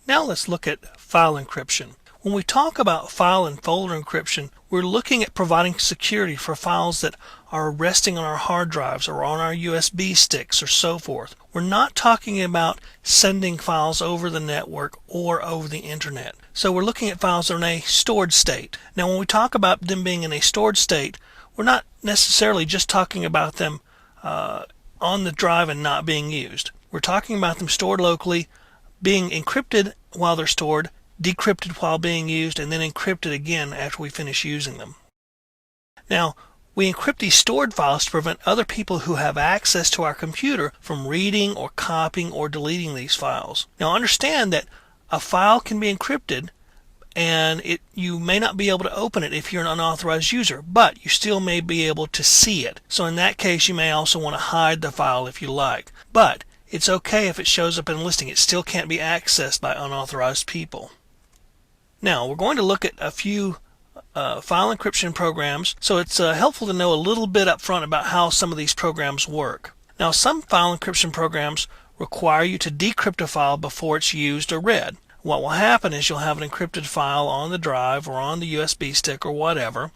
Now let's look at file encryption. When we talk about file and folder encryption, we're looking at providing security for files that are resting on our hard drives or on our USB sticks or so forth. We're not talking about sending files over the network or over the internet. So we're looking at files that are in a stored state. Now when we talk about them being in a stored state, we're not necessarily just talking about them on the drive and not being used. We're talking about them stored locally, being encrypted while they're stored, decrypted while being used, and then encrypted again after we finish using them. Now, we encrypt these stored files to prevent other people who have access to our computer from reading or copying or deleting these files. Now understand that a file can be encrypted and you may not be able to open it if you're an unauthorized user, but you still may be able to see it. So in that case, you may also want to hide the file if you like. But it's okay if it shows up in a listing. It still can't be accessed by unauthorized people. Now, we're going to look at a few file encryption programs, so it's helpful to know a little bit up front about how some of these programs work. Now, some file encryption programs require you to decrypt a file before it's used or read. What will happen is you'll have an encrypted file on the drive or on the USB stick or whatever,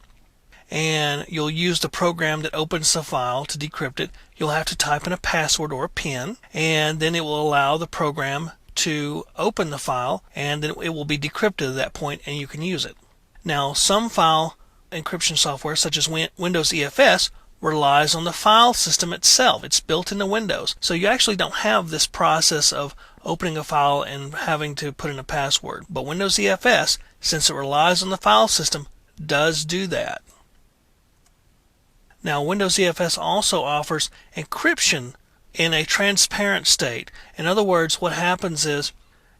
and you'll use the program that opens the file to decrypt it. You'll have to type in a password or a PIN, and then it will allow the program to open the file, and then it will be decrypted at that point and you can use it. Now, some file encryption software such as Windows EFS relies on the file system itself. It's built into Windows, so you actually don't have this process of opening a file and having to put in a password. But Windows EFS, since it relies on the file system, does do that. Now, Windows EFS also offers encryption in a transparent state. In other words, what happens is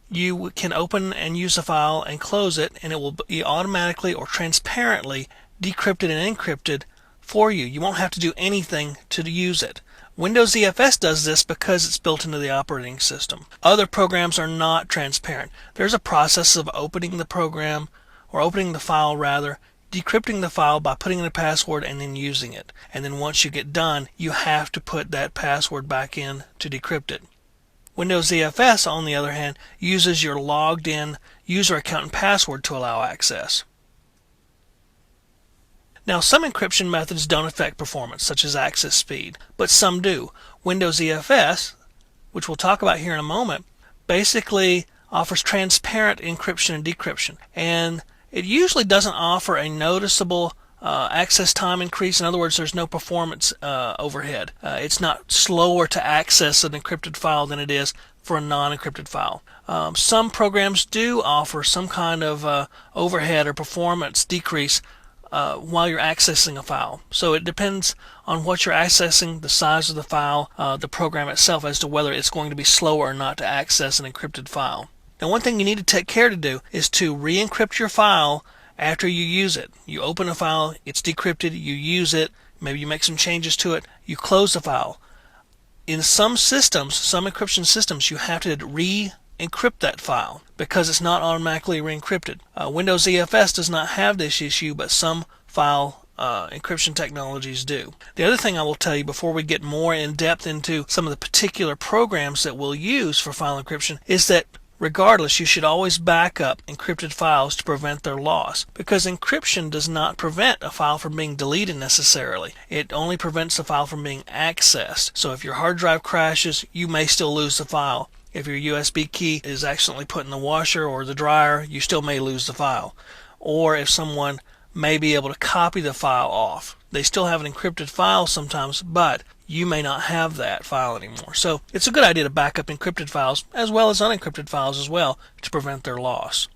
you can open and use a file and close it, and it will be automatically or transparently decrypted and encrypted for you. You won't have to do anything to use it. Windows EFS does this because it's built into the operating system. Other programs are not transparent. There's a process of opening the program, or opening the file rather, decrypting the file by putting in a password and then using it. And then once you get done, you have to put that password back in to decrypt it. Windows EFS, on the other hand, uses your logged in user account and password to allow access. Now, some encryption methods don't affect performance, such as access speed, but some do. Windows EFS, which we'll talk about here in a moment, basically offers transparent encryption and decryption, and it usually doesn't offer a noticeable access time increase. In other words, there's no performance overhead. It's not slower to access an encrypted file than it is for a non-encrypted file. Some programs do offer some kind of overhead or performance decrease while you're accessing a file. So it depends on what you're accessing, the size of the file, the program itself, as to whether it's going to be slower or not to access an encrypted file. Now, one thing you need to take care to do is to re-encrypt your file after you use it. You open a file, it's decrypted, you use it, maybe you make some changes to it, you close the file. In some systems, some encryption systems, you have to re-encrypt that file because it's not automatically re-encrypted. Windows EFS does not have this issue, but some file encryption technologies do. The other thing I will tell you before we get more in depth into some of the particular programs that we'll use for file encryption is that regardless, you should always back up encrypted files to prevent their loss, because encryption does not prevent a file from being deleted necessarily. It only prevents the file from being accessed. So if your hard drive crashes, you may still lose the file. If your USB key is accidentally put in the washer or the dryer, you still may lose the file. Or if someone may be able to copy the file off. They still have an encrypted file sometimes, but you may not have that file anymore. So it's a good idea to back up encrypted files as well as unencrypted files as well to prevent their loss.